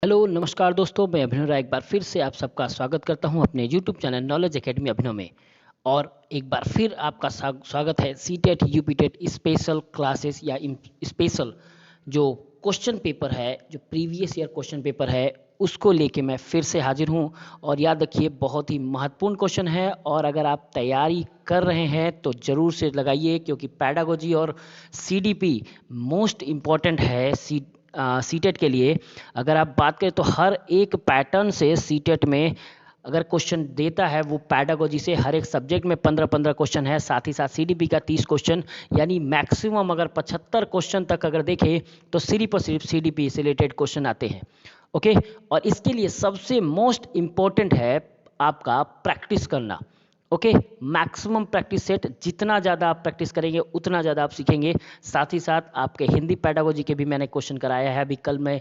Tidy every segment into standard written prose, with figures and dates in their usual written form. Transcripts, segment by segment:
Hello नमस्कार दोस्तों, मैं अभिनव राय एक बार फिर से आप सबका स्वागत करता हूं अपने यूट्यूब चैनल नॉलेज एकेडमी अभिनव में। और एक बार फिर आपका स्वागत है सीटेट यूपीटेट स्पेशल क्लासेस या स्पेशल जो क्वेश्चन पेपर है, जो प्रीवियस ईयर क्वेश्चन पेपर है, उसको लेके मैं फिर से हाजिर हूं। और याद रखिए, बहुत ही महत्वपूर्ण क्वेश्चन है और अगर आप तैयारी कर रहे हैं तो ज़रूर से लगाइए, क्योंकि पैडागोजी और सीडीपी मोस्ट इम्पॉर्टेंट है सीटेट के लिए। अगर आप बात करें तो हर एक पैटर्न से सीटेट में अगर क्वेश्चन देता है वो पैडागोजी से हर एक सब्जेक्ट में 15-15 क्वेश्चन है, साथ ही साथ सीडीपी का 30 क्वेश्चन, यानी मैक्सिमम अगर 75 क्वेश्चन तक अगर देखें तो सिर्फ और सिर्फ सीडीपी से रिलेटेड क्वेश्चन आते हैं। ओके, और इसके लिए सबसे मोस्ट इम्पोर्टेंट है आपका प्रैक्टिस करना। ओके, मैक्सिमम प्रैक्टिस सेट, जितना ज़्यादा आप प्रैक्टिस करेंगे उतना ज़्यादा आप सीखेंगे। साथ ही साथ आपके हिंदी पैडागोजी के भी मैंने क्वेश्चन कराया है। अभी कल मैं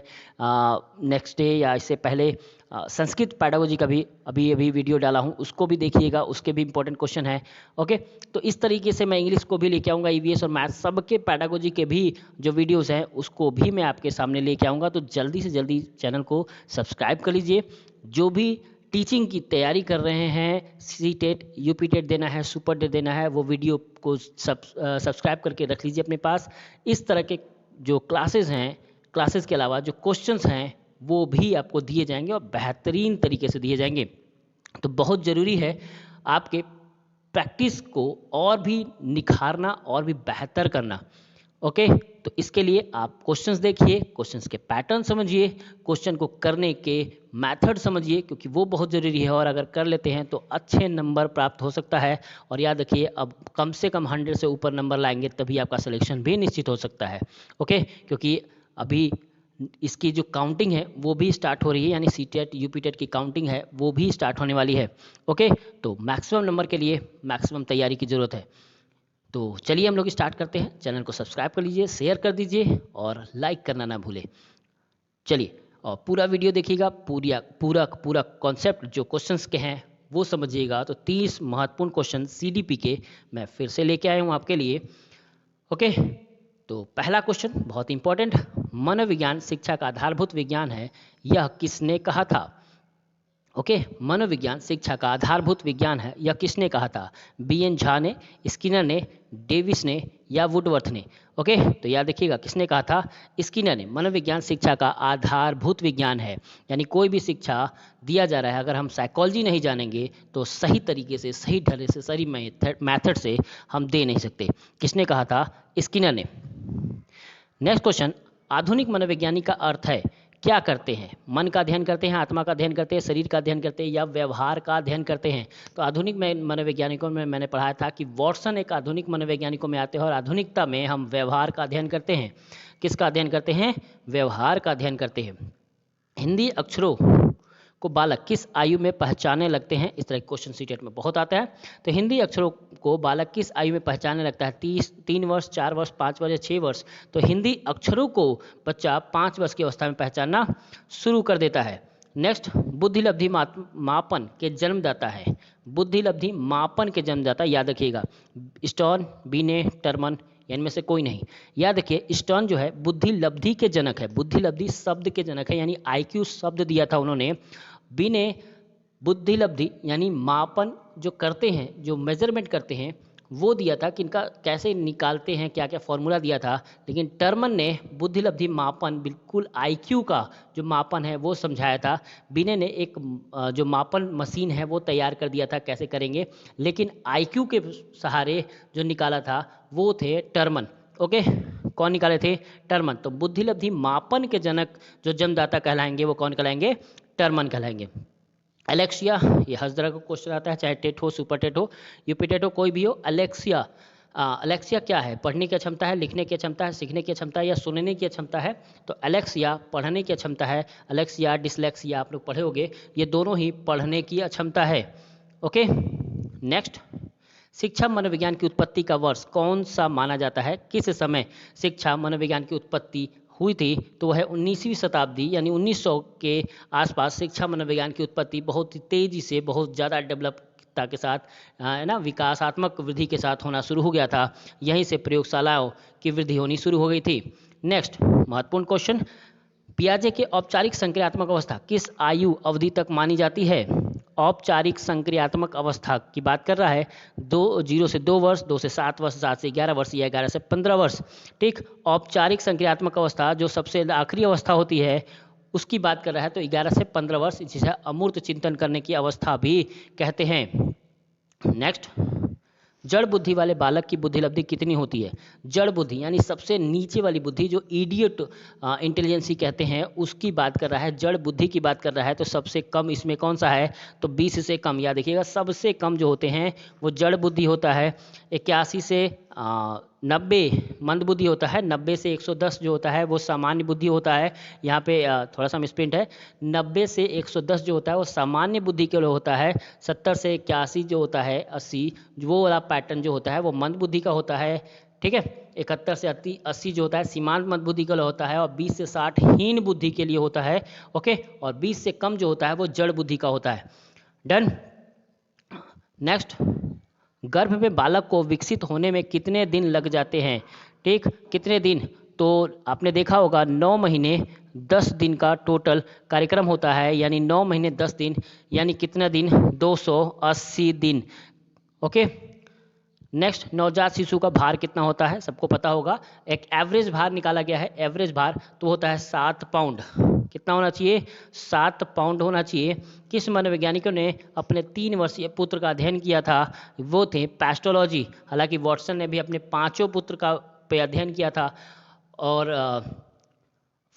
नेक्स्ट डे या इससे पहले संस्कृत पैडागोजी का भी अभी अभी वीडियो डाला हूँ, उसको भी देखिएगा, उसके भी इंपॉर्टेंट क्वेश्चन है। ओके, तो इस तरीके से मैं इंग्लिश को भी लेके आऊँगा, ईवीएस और मैथ सबके पैडागोजी के भी जो वीडियोज़ हैं उसको भी मैं आपके सामने लेके आऊँगा। तो जल्दी से जल्दी चैनल को सब्सक्राइब कर लीजिए। जो भी टीचिंग की तैयारी कर रहे हैं, सी टेट यूपी टेट देना है, सुपर टेट देना है, वो वीडियो को सब्सक्राइब करके रख लीजिए अपने पास। इस तरह के जो क्लासेस हैं, क्लासेस के अलावा जो क्वेश्चंस हैं वो भी आपको दिए जाएंगे और बेहतरीन तरीके से दिए जाएंगे। तो बहुत ज़रूरी है आपके प्रैक्टिस को और भी निखारना और भी बेहतर करना। ओके, तो इसके लिए आप क्वेश्चंस देखिए, क्वेश्चंस के पैटर्न समझिए, क्वेश्चन को करने के मेथड समझिए, क्योंकि वो बहुत ज़रूरी है। और अगर कर लेते हैं तो अच्छे नंबर प्राप्त हो सकता है। और याद रखिए, अब कम से कम 100 से ऊपर नंबर लाएंगे तभी आपका सिलेक्शन भी निश्चित हो सकता है। ओके, क्योंकि अभी इसकी जो काउंटिंग है वो भी स्टार्ट हो रही है, यानी सीटेट यूपीटेट की काउंटिंग है वो भी स्टार्ट होने वाली है। ओके, तो मैक्सिमम नंबर के लिए मैक्सिमम तैयारी की ज़रूरत है। तो चलिए हम लोग स्टार्ट करते हैं। चैनल को सब्सक्राइब कर लीजिए, शेयर कर दीजिए और लाइक करना ना भूलें। चलिए, और पूरा वीडियो देखिएगा, पूरा पूरा पूरा कॉन्सेप्ट जो क्वेश्चंस के हैं वो समझिएगा। तो 30 महत्वपूर्ण क्वेश्चन सीडीपी के मैं फिर से लेके आया हूँ आपके लिए। ओके, तो पहला क्वेश्चन बहुत इंपॉर्टेंट, मनोविज्ञान शिक्षा का आधारभूत विज्ञान है, यह किसने कहा था? ओके, मनोविज्ञान शिक्षा का आधारभूत विज्ञान है, यह किसने कहा था? बीएन झा ने, स्किनर ने, डेविस ने या वुडवर्थ ने? ओके, तो याद रखिएगा किसने कहा था? स्किनर ने। मनोविज्ञान शिक्षा का आधारभूत विज्ञान है, यानी कोई भी शिक्षा दिया जा रहा है, अगर हम साइकोलॉजी नहीं जानेंगे तो सही तरीके से, सही ढंग से, सही मैथड से हम दे नहीं सकते। किसने कहा था? स्किनर ने। नेक्स्ट क्वेश्चन, आधुनिक मनोविज्ञानी का अर्थ है, क्या करते हैं? मन का अध्ययन करते हैं, आत्मा का अध्ययन करते हैं, शरीर का अध्ययन करते हैं या व्यवहार का अध्ययन करते हैं? तो आधुनिक मनोवैज्ञानिकों में मैंने पढ़ाया था कि वॉटसन एक आधुनिक मनोवैज्ञानिकों में आते हैं और आधुनिकता में हम व्यवहार का अध्ययन करते हैं। किसका अध्ययन करते हैं? व्यवहार का अध्ययन करते हैं। हिंदी अक्षरों को बालक किस आयु में पहचानने लगते हैं? इस तरह क्वेश्चन सीटेट में बहुत आता है। तो हिंदी अक्षरों को बालक किस आयु में पहचानने लगता है? 3 वर्ष, 4 वर्ष, 5 वर्ष या 6 वर्ष? तो हिंदी अक्षरों को बच्चा 5 वर्ष की अवस्था में पहचानना शुरू कर देता है। नेक्स्ट, बुद्धि लब्धि मापन के जन्मदाता है। बुद्धि लब्धि मापन के जन्मदाता याद रखिएगा, स्टर्न, बीने, टर्मन, इनमें से कोई नहीं। याद रखिए, स्टर्न जो है बुद्धि लब्धि के जनक है, बुद्धि लब्धि शब्द के जनक है, यानी आईक्यू शब्द दिया था उन्होंने। बी ने बुद्धि लब्धि यानी मापन जो करते हैं, जो मेजरमेंट करते हैं, वो दिया था कि इनका कैसे निकालते हैं, क्या क्या फॉर्मूला दिया था। लेकिन टर्मन ने बुद्धि लब्धि मापन, बिल्कुल आईक्यू का जो मापन है वो समझाया था। बीने ने एक जो मापन मशीन है वो तैयार कर दिया था कैसे करेंगे, लेकिन आईक्यू के सहारे जो निकाला था वो थे टर्मन। ओके, कौन निकाले थे? टर्मन। तो बुद्धि लब्धि मापन के जनक जो जन्मदाता कहलाएंगे वो कौन कहलाएंगे? टर्मन कहलाएंगे। एलेक्सिया, ये हर तरह का क्वेश्चन आता है, चाहे टेट हो, सुपर टेट हो, यूपी टेट हो, कोई भी हो। एलेक्सिया, एलेक्सिया क्या है? पढ़ने की क्षमता है, लिखने की क्षमता है, सीखने की क्षमता है या सुनने की क्षमता है? तो एलेक्सिया पढ़ने की क्षमता है। एलेक्सिया, डिसलेक्सिया आप लोग पढ़े होंगे, ये दोनों ही पढ़ने की क्षमता है। ओके, नेक्स्ट, शिक्षा मनोविज्ञान की उत्पत्ति का वर्ष कौन सा माना जाता है? किस समय शिक्षा मनोविज्ञान की उत्पत्ति हुई थी? तो वह 19वीं शताब्दी यानी 1900 के आसपास शिक्षा मनोविज्ञान की उत्पत्ति बहुत ही तेज़ी से, बहुत ज़्यादा डेवलपता के साथ, है ना, विकासात्मक वृद्धि के साथ होना शुरू हो गया था। यहीं से प्रयोगशालाओं की वृद्धि होनी शुरू हो गई थी। नेक्स्ट महत्वपूर्ण क्वेश्चन, पियाजे के औपचारिक संक्रियात्मक अवस्था किस आयु अवधि तक मानी जाती है? औपचारिक संक्रियात्मक अवस्था की बात कर रहा है 0 से 2 वर्ष, 2 से 7 वर्ष, 7 से 11 वर्ष या 11 से 15 वर्ष। ठीक, औपचारिक संक्रियात्मक अवस्था जो सबसे आखिरी अवस्था होती है उसकी बात कर रहा है तो 11 से 15 वर्ष, जिसे अमूर्त चिंतन करने की अवस्था भी कहते हैं। नेक्स्ट, जड़ बुद्धि वाले बालक की बुद्धि लब्धि कितनी होती है? जड़ बुद्धि यानी सबसे नीचे वाली बुद्धि जो इडियट इंटेलिजेंसी कहते हैं उसकी बात कर रहा है, जड़ बुद्धि की बात कर रहा है। तो सबसे कम इसमें कौन सा है? तो 20 से कम। याद रखिएगा, सबसे कम जो होते हैं वो जड़ बुद्धि होता है। 81 से 90 मंद बुद्धि होता है। 90 से 110 जो होता है वो सामान्य बुद्धि होता है। यहाँ पे थोड़ा सा मिसप्रिंट है, 90 से 110 जो होता है वो सामान्य बुद्धि के लिए होता है। 70 से 81 जो होता है 80, वो वाला पैटर्न जो होता है वो मंद बुद्धि का होता है। ठीक है, 71 से 80 जो होता है सीमांत मंद बुद्धि के लिए होता है, और 20 से 60 हीन बुद्धि के लिए होता है। ओके, और 20 से कम जो होता है वो जड़ बुद्धि का होता है। डन। नेक्स्ट, गर्भ में बालक को विकसित होने में कितने दिन लग जाते हैं? ठीक, कितने दिन? तो आपने देखा होगा 9 महीने 10 दिन का टोटल कार्यक्रम होता है, यानी 9 महीने 10 दिन यानी कितना दिन? 280 दिन। ओके। नेक्स्ट, नवजात शिशु का भार कितना होता है? सबको पता होगा, एक एवरेज भार निकाला गया है। एवरेज भार तो होता है 7 पाउंड। कितना होना चाहिए? 7 पाउंड होना चाहिए। किस मनोवैज्ञानिकों ने अपने 3 वर्षीय पुत्र का अध्ययन किया था? वो थे पैस्टोलॉजी। हालांकि वॉटसन ने भी अपने 5 पुत्र का पे अध्ययन किया था, और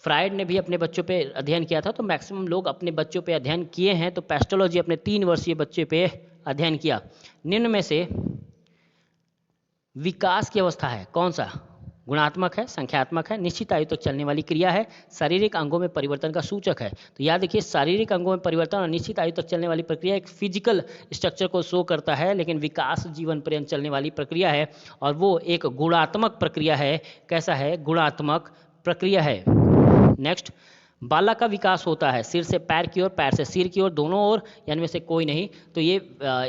फ्राइड ने भी अपने बच्चों पे अध्ययन किया था। तो मैक्सिमम लोग अपने बच्चों पे अध्ययन किए हैं। तो पैस्टोलॉजी अपने 3 वर्षीय बच्चे पे अध्ययन किया। निम्न में से विकास की अवस्था है कौन सा? गुणात्मक है, संख्यात्मक है, निश्चित आयु तक चलने वाली क्रिया है, शारीरिक अंगों में परिवर्तन का सूचक है। तो याद रखिए, शारीरिक अंगों में परिवर्तन और निश्चित आयु तक चलने वाली प्रक्रिया एक फिजिकल स्ट्रक्चर को शो करता है, लेकिन विकास जीवन पर्यंत चलने वाली प्रक्रिया है, और वो एक गुणात्मक प्रक्रिया है। कैसा है? गुणात्मक प्रक्रिया है। नेक्स्ट, बालक का विकास होता है सिर से पैर की ओर, पैर से सिर की ओर, दोनों ओर, यानी में से कोई नहीं। तो ये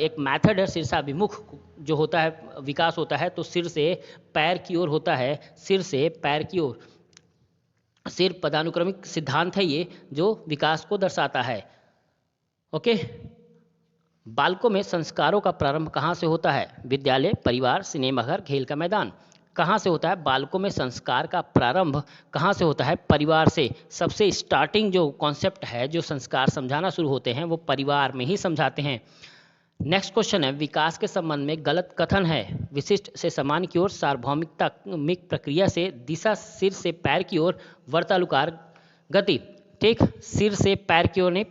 एक मेथड है, शीर्षाभिमुख जो होता है विकास होता है, तो सिर से पैर की ओर होता है, सिर से पैर की ओर। सिर पदानुक्रमिक सिद्धांत है ये, जो विकास को दर्शाता है। ओके। बालकों में संस्कारों का प्रारंभ कहाँ से होता है? विद्यालय, परिवार, सिनेमाघर, खेल का मैदान। कहाँ से होता है बालकों में संस्कार का प्रारंभ? कहाँ से होता है? परिवार से। सबसे स्टार्टिंग जो कॉन्सेप्ट है, जो संस्कार समझाना शुरू होते हैं, वो परिवार में ही समझाते हैं। नेक्स्ट क्वेश्चन है, विकास के संबंध में गलत कथन है। विशिष्ट से समान की ओर, सार्वभौमिक प्रक्रिया से, दिशा सिर से पैर की ओर, वर्तालुकार गति। ठीक, सिर से पैर की ओर नहीं,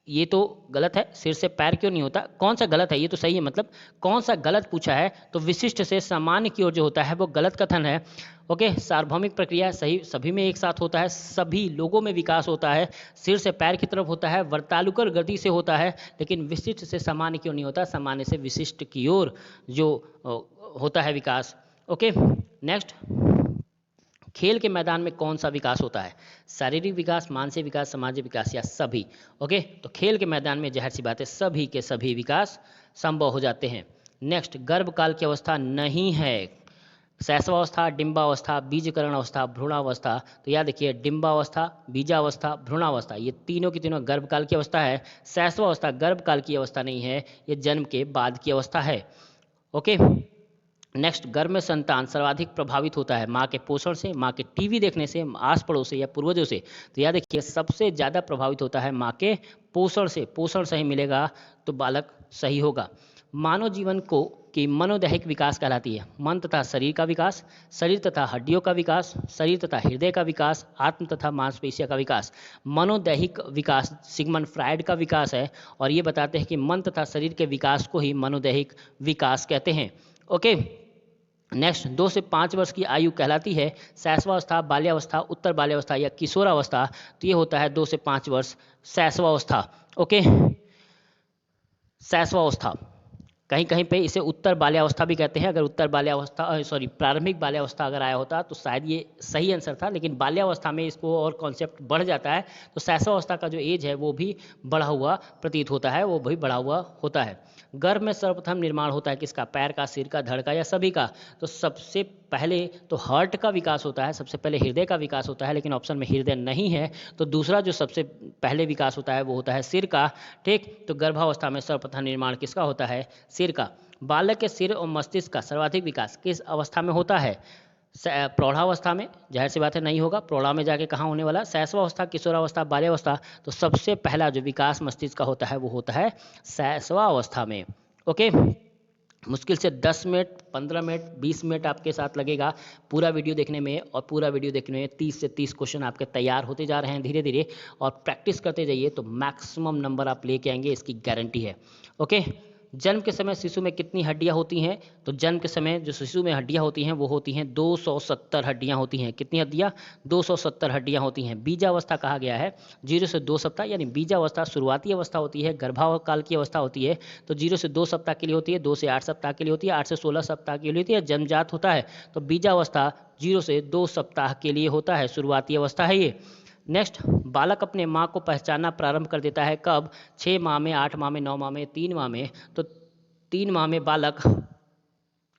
ये तो गलत है। सिर से पैर क्यों नहीं होता? कौन सा गलत है? ये तो सही है, मतलब कौन सा गलत पूछा है? तो विशिष्ट से सामान्य की ओर जो होता है वो गलत कथन है। ओके, सार्वभौमिक प्रक्रिया सही, सभी में एक साथ होता है, सभी लोगों में विकास होता है, सिर से पैर की तरफ होता है, वर्तालुकर गति से होता है, लेकिन विशिष्ट से सामान्य क्यों नहीं होता? सामान्य से विशिष्ट की ओर जो होता है विकास। ओके। नेक्स्ट, खेल के मैदान में कौन सा विकास होता है? शारीरिक विकास, मानसिक विकास, सामाजिक विकास, या सभी? ओके, तो खेल के मैदान में जाहिर सी बात है सभी के सभी विकास संभव हो जाते हैं। नेक्स्ट, गर्भकाल की अवस्था नहीं है। शैशवावस्था, डिंबावस्था, बीजकरण अवस्था, भ्रूणावस्था। तो याद रखिए, डिंबावस्था, बीजावस्था, भ्रूणावस्था, ये तीनों की तीनों गर्भकाल की अवस्था है। शैशवावस्था गर्भकाल की अवस्था नहीं है, ये जन्म के बाद की अवस्था है। ओके। नेक्स्ट, गर्भ में संतान सर्वाधिक प्रभावित होता है माँ के पोषण से, माँ के टीवी देखने से, आस पड़ोस से, या पूर्वजों से? तो याद रखिए, सबसे ज़्यादा प्रभावित होता है माँ के पोषण से। पोषण सही मिलेगा तो बालक सही होगा। मानव जीवन को की मनोदैहिक विकास कहलाती है। मन तथा शरीर का विकास, शरीर तथा हड्डियों का विकास, शरीर तथा हृदय का विकास, आत्म तथा मांसपेशियों का विकास। मनोदैहिक विकास सिगमंड फ्रायड का विकास है, और ये बताते हैं कि मन तथा शरीर के विकास को ही मनोदैहिक विकास कहते हैं। ओके। नेक्स्ट, 2 से 5 वर्ष की आयु कहलाती है शैशवावस्था, बाल्यावस्था, उत्तर बाल्यावस्था, या किशोरावस्था। तो ये होता है 2 से 5 वर्ष शैशवावस्था। ओके, शैशवावस्था। कहीं कहीं पे इसे उत्तर बाल्यावस्था भी कहते हैं। अगर उत्तर बाल्यावस्था प्रारंभिक बाल्यावस्था अगर आया होता तो शायद ये सही आंसर था, लेकिन बाल्यावस्था में इसको और कॉन्सेप्ट बढ़ जाता है, तो शैशवावस्था का जो एज है वो भी बढ़ा हुआ प्रतीत होता है, वो भी बढ़ा हुआ होता है। गर्भ में सर्वप्रथम निर्माण होता है किसका? पैर का, सिर का, धड़ का या सभी का? तो सबसे पहले तो हार्ट का विकास होता है, सबसे पहले हृदय का विकास होता है, लेकिन ऑप्शन में हृदय नहीं है, तो दूसरा जो सबसे पहले विकास होता है वो होता है सिर का। ठीक, तो गर्भावस्था में सर्वप्रथम निर्माण किसका होता है? सिर का। बालक के सिर और मस्तिष्क का सर्वाधिक विकास किस अवस्था में होता है? प्रौढ़ावस्था में। जाहिर सी बात है नहीं होगा, प्रौढ़ा में जाके कहाँ होने वाला? शैशवावस्था, किशोरावस्था, बाल्यावस्था। तो सबसे पहला जो विकास मस्तिष्क का होता है वो होता है शैशवावस्था में। ओके, मुश्किल से 10 मिनट, 15 मिनट, 20 मिनट आपके साथ लगेगा पूरा वीडियो देखने में, और पूरा वीडियो देखने में 30 से 30 क्वेश्चन आपके तैयार होते जा रहे हैं धीरे धीरे, और प्रैक्टिस करते जाइए तो मैक्सिमम नंबर आप लेके आएंगे, इसकी गारंटी है। ओके, जन्म के समय शिशु में कितनी हड्डियां होती हैं? तो जन्म के समय जो शिशु में हड्डियां होती हैं वो होती हैं 270 हड्डियां होती हैं। कितनी हड्डियां? 270 हड्डियां होती हैं। बीजावस्था कहा गया है 0 से 2 सप्ताह, यानी बीजावस्था शुरुआती अवस्था होती है, गर्भाकाल की अवस्था होती है, तो 0 से 2 सप्ताह के लिए होती है, 2 से 8 सप्ताह के लिए होती है, 8 से 16 सप्ताह के लिए होती है, जन्मजात होता है। तो बीजावस्था 0 से 2 सप्ताह के लिए होता है, शुरुआती अवस्था है ये। नेक्स्ट, बालक अपने माँ को पहचानना प्रारंभ कर देता है कब? 6 माह में, 8 माह में, 9 माह में, 3 माह में। तो 3 माह में बालक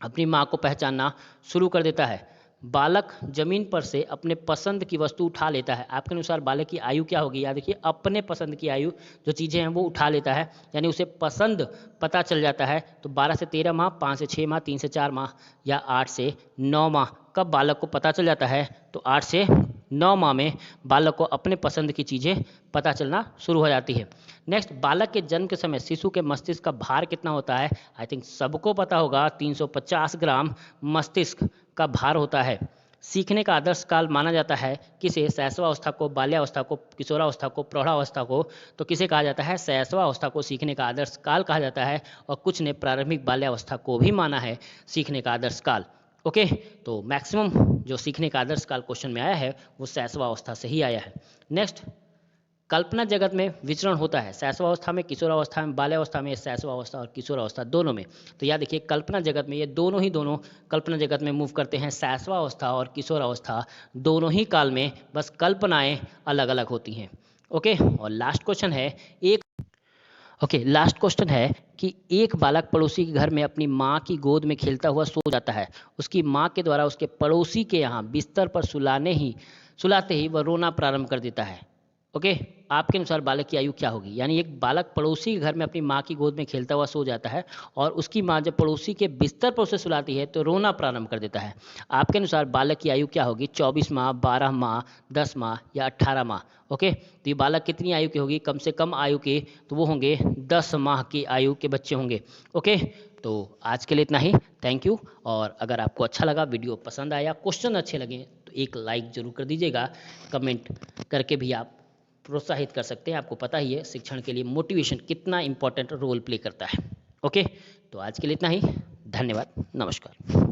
अपनी माँ को पहचानना शुरू कर देता है। बालक जमीन पर से अपने पसंद की वस्तु उठा लेता है। आपके अनुसार बालक की आयु क्या होगी? याद देखिए, अपने पसंद की आयु, जो चीज़ें हैं वो उठा लेता है, यानी उसे पसंद पता चल जाता है। तो 12 से 13 माह, 5 से 6 माह, 3 से 4 माह या 8 से 9 माह कब बालक को पता चल जाता है? तो 8 से 9 माह में बालक को अपने पसंद की चीज़ें पता चलना शुरू हो जाती है। नेक्स्ट, बालक के जन्म के समय शिशु के मस्तिष्क का भार कितना होता है? आई थिंक सबको पता होगा, 350 ग्राम मस्तिष्क का भार होता है। सीखने का आदर्श काल माना जाता है किसे? शैशवावस्था को, बाल्यावस्था को, किशोरावस्था को, प्रौढ़ावस्था को। तो किसे कहा जाता है? शैशवावस्था को सीखने का आदर्श काल कहा जाता है, और कुछ ने प्रारंभिक बाल्यावस्था को भी माना है सीखने का आदर्श काल। ओके, तो मैक्सिमम जो सीखने का आदर्श काल क्वेश्चन में आया है वो शैशवावस्था से ही आया है। नेक्स्ट, कल्पना जगत में विचरण होता है शैशवावस्था में, किशोरावस्था में, बाल्यावस्था में, शैशवावस्था और किशोरावस्था दोनों में। तो याद देखिए, कल्पना जगत में ये दोनों कल्पना जगत में मूव करते हैं, शैशवावस्था और किशोरावस्था दोनों ही काल में, बस कल्पनाएं अलग अलग होती हैं। ओके, और लास्ट क्वेश्चन है कि एक बालक पड़ोसी के घर में अपनी माँ की गोद में खेलता हुआ सो जाता है। उसकी माँ के द्वारा उसके पड़ोसी के यहाँ बिस्तर पर सुलाते ही वह रोना प्रारंभ कर देता है। ओके, आपके अनुसार बालक की आयु क्या होगी? यानी एक बालक पड़ोसी के घर में अपनी माँ की गोद में खेलता हुआ सो जाता है, और उसकी माँ जब पड़ोसी के बिस्तर पर उसे सुलाती है तो रोना प्रारंभ कर देता है। आपके अनुसार बालक की आयु क्या होगी? 24 माह, 12 माह, 10 माह या 18 माह? ओके, तो ये बालक कितनी आयु के होगी? कम से कम आयु के, तो वो होंगे 10 माह की आयु के बच्चे होंगे। ओके, तो आज के लिए इतना ही। Thank you. और अगर आपको अच्छा लगा, वीडियो पसंद आया, क्वेश्चन अच्छे लगे, तो एक लाइक जरूर कर दीजिएगा। कमेंट करके भी आप प्रोत्साहित कर सकते हैं। आपको पता ही है शिक्षण के लिए मोटिवेशन कितना इंपॉर्टेंट रोल प्ले करता है। ओके, तो आज के लिए इतना ही। धन्यवाद, नमस्कार।